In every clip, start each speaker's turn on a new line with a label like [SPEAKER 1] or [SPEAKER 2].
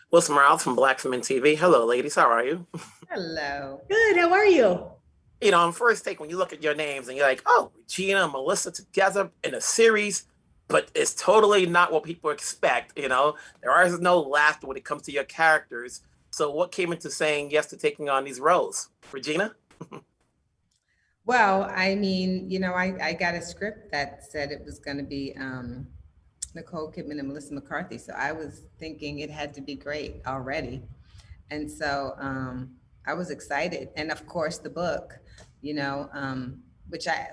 [SPEAKER 1] Wilson Morales from Black Women TV. Hello, ladies. How are you?
[SPEAKER 2] Hello.
[SPEAKER 3] Good. How are you?
[SPEAKER 1] On first take, when you look at your names and you're like, oh, Gina and Melissa together in a series, but it's totally not what people expect. There is no laughter when it comes to your characters. So, what came into saying yes to taking on these roles? Regina?
[SPEAKER 2] Well, I got a script that said it was going to be Nicole Kidman and Melissa McCarthy. So I was thinking it had to be great already. And so I was excited. And of course, the book, you know,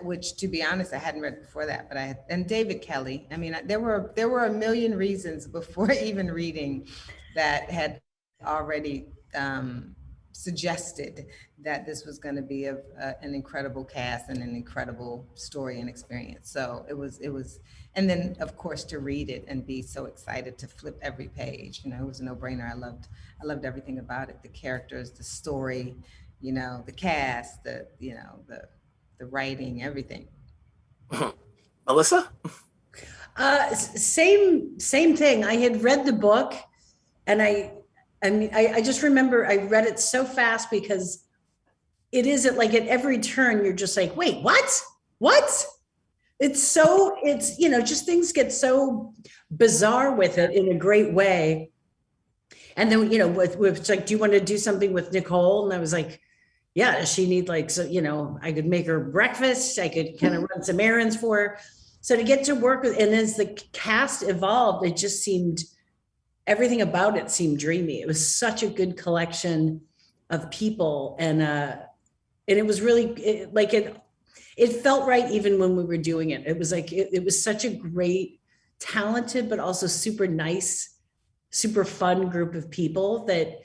[SPEAKER 2] which to be honest, I hadn't read before that, but and David Kelly. I mean, there were a million reasons before even reading that had already suggested that this was going to be an incredible cast and an incredible story and experience. So it was, and then of course to read it and be so excited to flip every page. It was a no-brainer. I loved everything about it: the characters, the story, the cast, the writing, everything.
[SPEAKER 1] Melissa?
[SPEAKER 3] Same thing. I had read the book, and I just remember I read it so fast because it is at every turn you're just like, wait, what? Just things get so bizarre with it in a great way. And then, with like, do you want to do something with Nicole? And I was like, yeah, does she need I could make her breakfast. I could kind of run some errands for her. So to get to work with, and as the cast evolved, it just seemed, everything about it seemed dreamy. It was such a good collection of people. And it was really it felt right even when we were doing it. It was like, it was such a great, talented, but also super nice, super fun group of people that,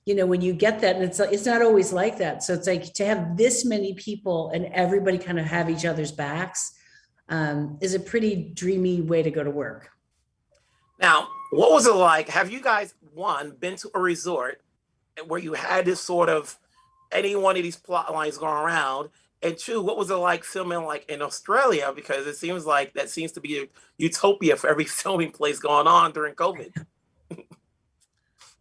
[SPEAKER 3] when you get that, and it's not always like that. So it's like to have this many people and everybody kind of have each other's backs is a pretty dreamy way to go to work.
[SPEAKER 1] Now, what was it like? Have you guys, one, been to a resort where you had this sort of any one of these plot lines going around? And two, what was it like filming like in Australia? Because it seems like that seems to be a utopia for every filming place going on during COVID.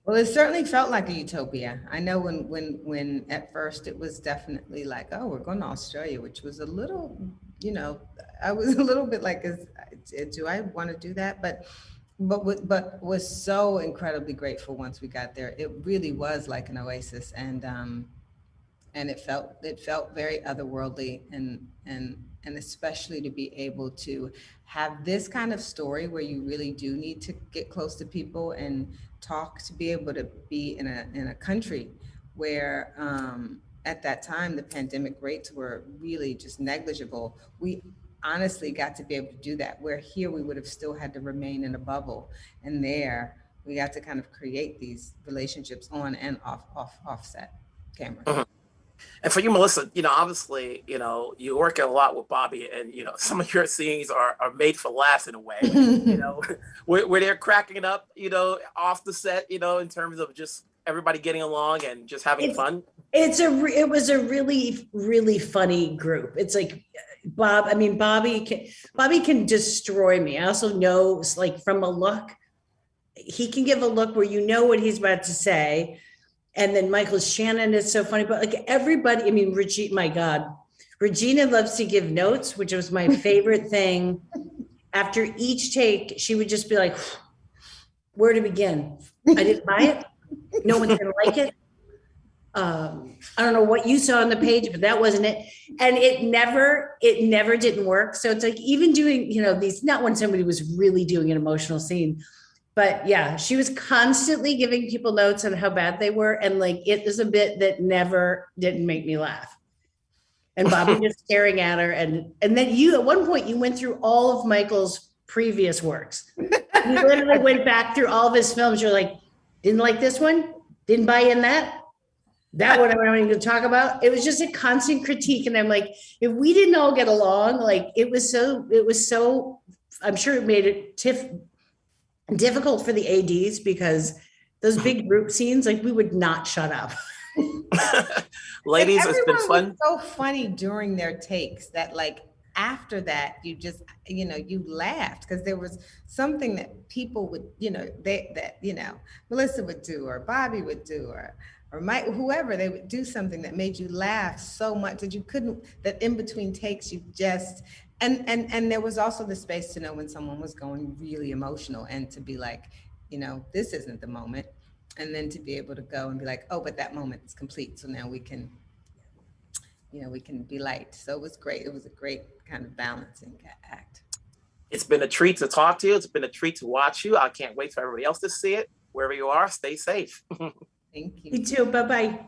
[SPEAKER 2] Well, it certainly felt like a utopia. I know when at first it was definitely like, oh, we're going to Australia, which was a little, I was a little bit like, do I want to do that? But was so incredibly grateful once we got there. It really was like an oasis, and it felt very otherworldly, and especially to be able to have this kind of story where you really do need to get close to people and talk, to be able to be in a country where at that time the pandemic rates were really just negligible. We honestly got to be able to do that, where here we would have still had to remain in a bubble, and there we got to kind of create these relationships on and offset camera.
[SPEAKER 1] Mhm. And for you, Melissa, obviously, you work a lot with Bobby, and some of your scenes are made for laughs in a way. Where they're cracking up, off the set, in terms of just everybody getting along and just having fun.
[SPEAKER 3] It was a really, really funny group. It's like Bobby can destroy me. I also know, like, from a look, he can give a look where you know what he's about to say. And then Shannon is so funny, but like everybody, Regina, my God, Regina loves to give notes, which was my favorite thing. After each take, she would just be like, where to begin? I didn't buy it. No one's gonna like it. I don't know what you saw on the page, but that wasn't it. And it never didn't work. So it's like, even doing, these, not when somebody was really doing an emotional scene, but yeah, she was constantly giving people notes on how bad they were. And like, it was a bit that never didn't make me laugh. And Bobby just staring at her. And then you, at one point, you went through all of Michael's previous works. You literally went back through all of his films. You're like, didn't like this one? Didn't buy in that? That one I'm not even going to talk about. It was just a constant critique. And I'm like, if we didn't all get along, like it was so, I'm sure it made it difficult for the ADs, because those big group scenes, like, we would not shut up.
[SPEAKER 1] Ladies, it's been fun.
[SPEAKER 2] Was so funny during their takes that, like, after that, you just, you laughed because there was something that people would, Melissa would do, or Bobby would do, or Mike, whoever, they would do something that made you laugh so much that you couldn't, that in between takes you just, and there was also the space to know when someone was going really emotional and to be like, this isn't the moment. And then to be able to go and be like, oh, but that moment is complete. So now we can, we can be light. So it was great. It was a great kind of balancing act.
[SPEAKER 1] It's been a treat to talk to you. It's been a treat to watch you. I can't wait for everybody else to see it. Wherever you are, stay safe.
[SPEAKER 2] Thank you.
[SPEAKER 3] You too. Bye-bye.